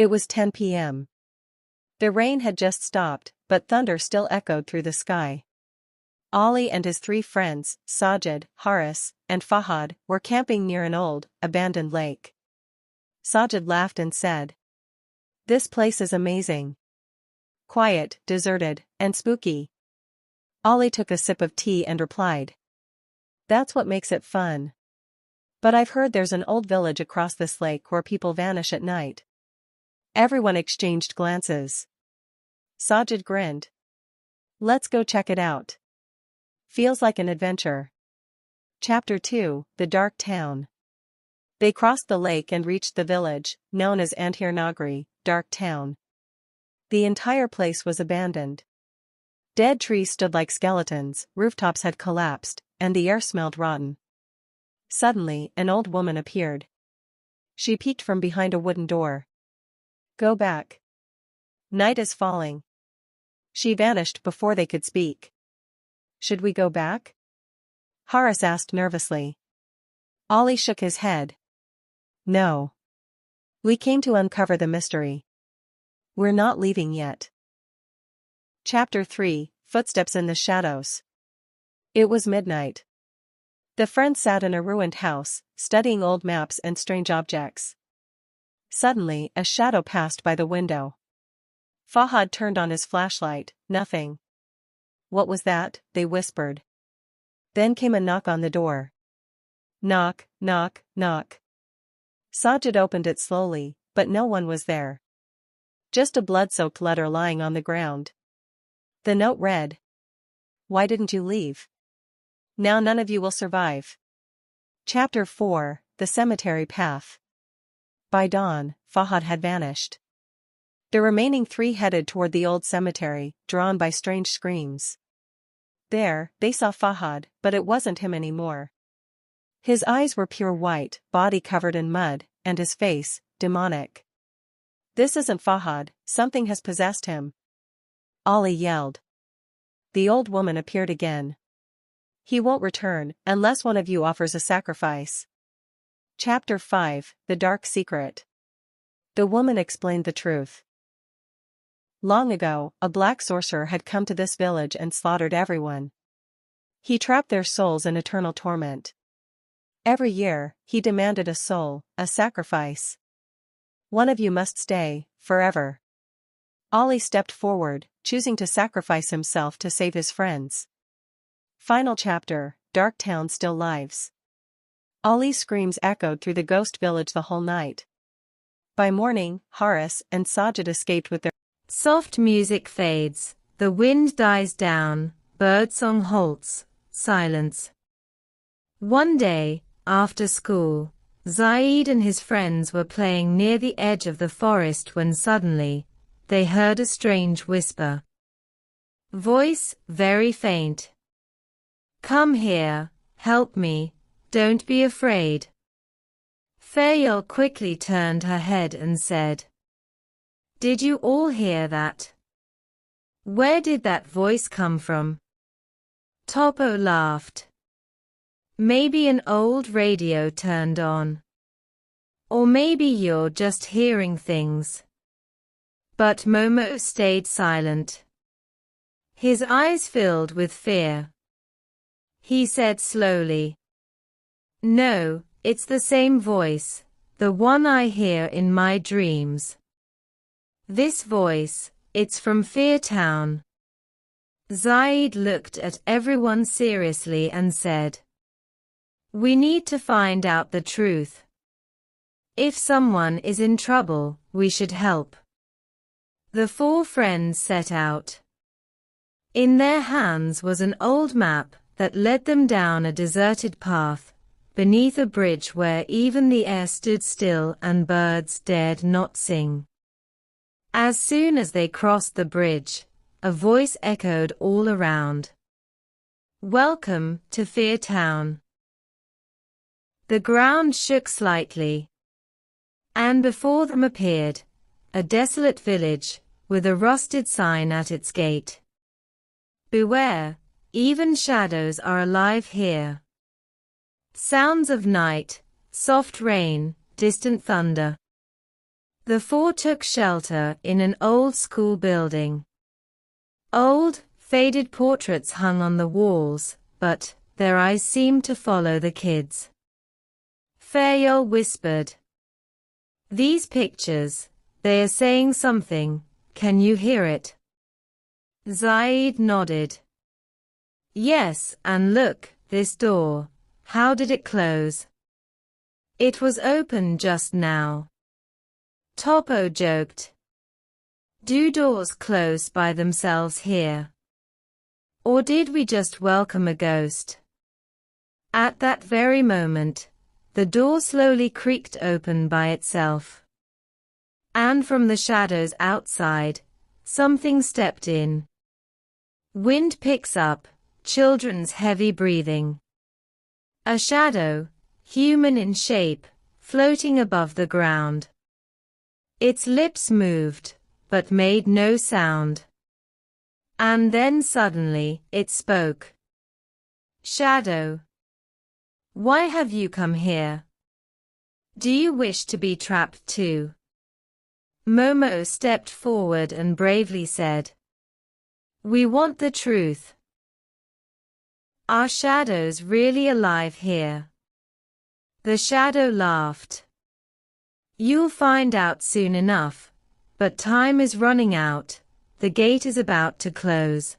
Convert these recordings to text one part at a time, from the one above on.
It was 10 p.m. The rain had just stopped, but thunder still echoed through the sky. Ali and his 3 friends, Sajid, Haris, and Fahad, were camping near an old, abandoned lake. Sajid laughed and said, "This place is amazing. Quiet, deserted, and spooky." Ali took a sip of tea and replied, "That's what makes it fun. But I've heard there's an old village across this lake where people vanish at night." Everyone exchanged glances. Sajid grinned. "Let's go check it out. Feels like an adventure." Chapter 2, The Dark Town. They crossed the lake and reached the village, known as Andhir Nagri, Dark Town. The entire place was abandoned. Dead trees stood like skeletons, rooftops had collapsed, and the air smelled rotten. Suddenly, an old woman appeared. She peeked from behind a wooden door. "Go back. Night is falling." She vanished before they could speak. "Should we go back?" Haris asked nervously. Ali shook his head. "No. We came to uncover the mystery. We're not leaving yet." Chapter 3, Footsteps in the Shadows. It was midnight. The friends sat in a ruined house, studying old maps and strange objects. Suddenly, a shadow passed by the window. Fahad turned on his flashlight. Nothing. "What was that?" they whispered. Then came a knock on the door. Knock, knock, knock. Sajid opened it slowly, but no one was there. Just a blood-soaked letter lying on the ground. The note read, "Why didn't you leave? Now none of you will survive." Chapter 4, The Cemetery Path. By dawn, Fahad had vanished. The remaining 3 headed toward the old cemetery, drawn by strange screams. There, they saw Fahad, but it wasn't him anymore. His eyes were pure white, body covered in mud, and his face, demonic. "This isn't Fahad, something has possessed him," Ali yelled. The old woman appeared again. "He won't return, unless one of you offers a sacrifice." Chapter 5, The Dark Secret. The woman explained the truth. Long ago, a black sorcerer had come to this village and slaughtered everyone. He trapped their souls in eternal torment. Every year, he demanded a soul, a sacrifice. "One of you must stay, forever." Ali stepped forward, choosing to sacrifice himself to save his friends. Final chapter, Dark Town Still Lives. Ali's screams echoed through the ghost village the whole night. By morning, Haris and Sajid escaped with their soft music fades, the wind dies down, birdsong halts, silence. One day, after school, Zaid and his friends were playing near the edge of the forest when suddenly, they heard a strange whisper. Voice, very faint. "Come here, help me, don't be afraid." Fayal quickly turned her head and said, "Did you all hear that? Where did that voice come from?" Topo laughed. "Maybe an old radio turned on. Or maybe you're just hearing things." But Momo stayed silent. His eyes filled with fear. He said slowly, "No, it's the same voice, the one I hear in my dreams. This voice, it's from Fear Town." Zaid looked at everyone seriously and said, "We need to find out the truth. If someone is in trouble, we should help." The 4 friends set out. In their hands was an old map that led them down a deserted path, beneath a bridge where even the air stood still and birds dared not sing. As soon as they crossed the bridge, a voice echoed all around. "Welcome to Fear Town." The ground shook slightly. And before them appeared a desolate village, with a rusted sign at its gate. "Beware, even shadows are alive here." Sounds of night, soft rain, distant thunder. The four took shelter in an old school building. Old, faded portraits hung on the walls, but their eyes seemed to follow the kids. Faryal whispered, "These pictures, they are saying something, can you hear it?" Zaid nodded. "Yes, and look, this door, how did it close?" "It was open just now." Topo joked. "Do doors close by themselves here? Or did we just welcome a ghost?" At that very moment, the door slowly creaked open by itself. And from the shadows outside, something stepped in. Wind picks up, children's heavy breathing. A shadow, human in shape, floating above the ground. Its lips moved, but made no sound. And then suddenly, it spoke. "Shadow. Why have you come here? Do you wish to be trapped too?" Momo stepped forward and bravely said, "We want the truth. Are shadows really alive here?" The shadow laughed. "You'll find out soon enough, but time is running out, the gate is about to close."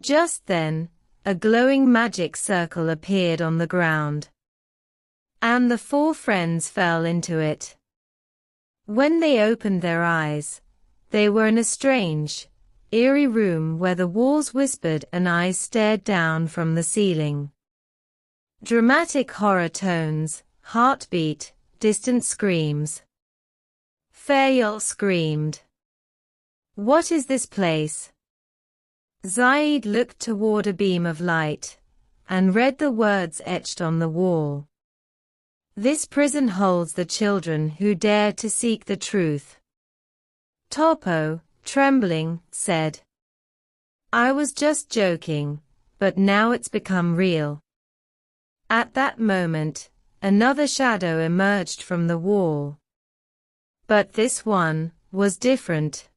Just then, a glowing magic circle appeared on the ground. And the four friends fell into it. When they opened their eyes, they were in a strange, eerie room where the walls whispered and eyes stared down from the ceiling. Dramatic horror tones, heartbeat, distant screams. Faryal screamed, "What is this place?" Zaid looked toward a beam of light, and read the words etched on the wall. "This prison holds the children who dare to seek the truth." Topo, trembling, said, "I was just joking, but now it's become real." At that moment, another shadow emerged from the wall. But this one was different.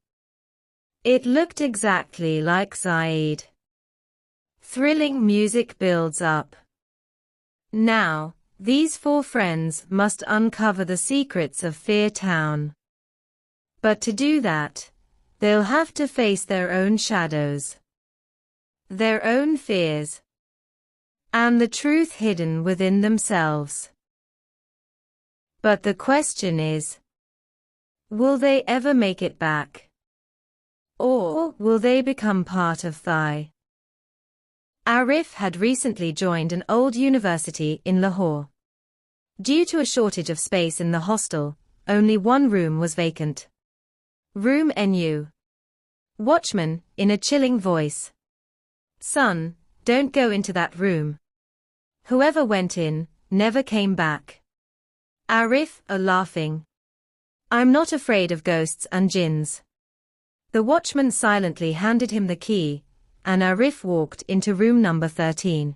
It looked exactly like Zaid. Thrilling music builds up. Now, these four friends must uncover the secrets of Fear Town. But to do that, they'll have to face their own shadows, their own fears, and the truth hidden within themselves. But the question is, will they ever make it back? Or will they become part of Thai? Arif had recently joined an old university in Lahore. Due to a shortage of space in the hostel, only one room was vacant. Room NU. Watchman, in a chilling voice. "Son, don't go into that room." Whoever went in, never came back. Arif, laughing. "I'm not afraid of ghosts and jinns." The watchman silently handed him the key, and Arif walked into room number 13.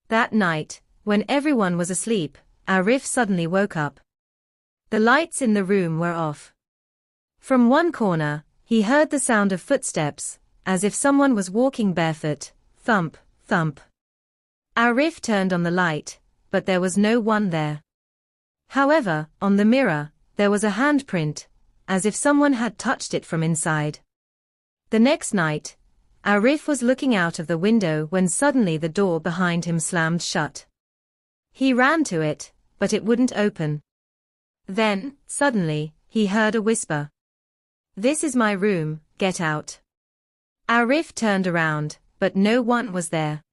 That night, when everyone was asleep, Arif suddenly woke up. The lights in the room were off. From one corner, he heard the sound of footsteps, as if someone was walking barefoot, thump, thump. Arif turned on the light, but there was no one there. However, on the mirror, there was a handprint, as if someone had touched it from inside. The next night, Arif was looking out of the window when suddenly the door behind him slammed shut. He ran to it, but it wouldn't open. Then, suddenly, he heard a whisper. "This is my room, get out." Arif turned around, but no one was there.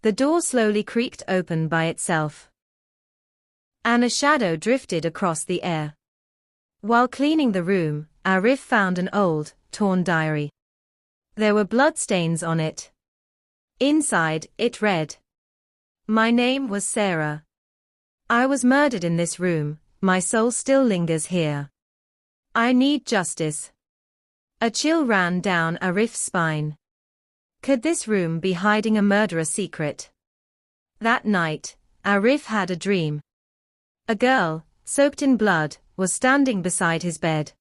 The door slowly creaked open by itself. And a shadow drifted across the air. While cleaning the room, Arif found an old, torn diary. There were bloodstains on it. Inside, it read, "My name was Sarah. I was murdered in this room, my soul still lingers here. I need justice." A chill ran down Arif's spine. Could this room be hiding a murderous secret? That night, Arif had a dream. A girl, soaked in blood, was standing beside his bed.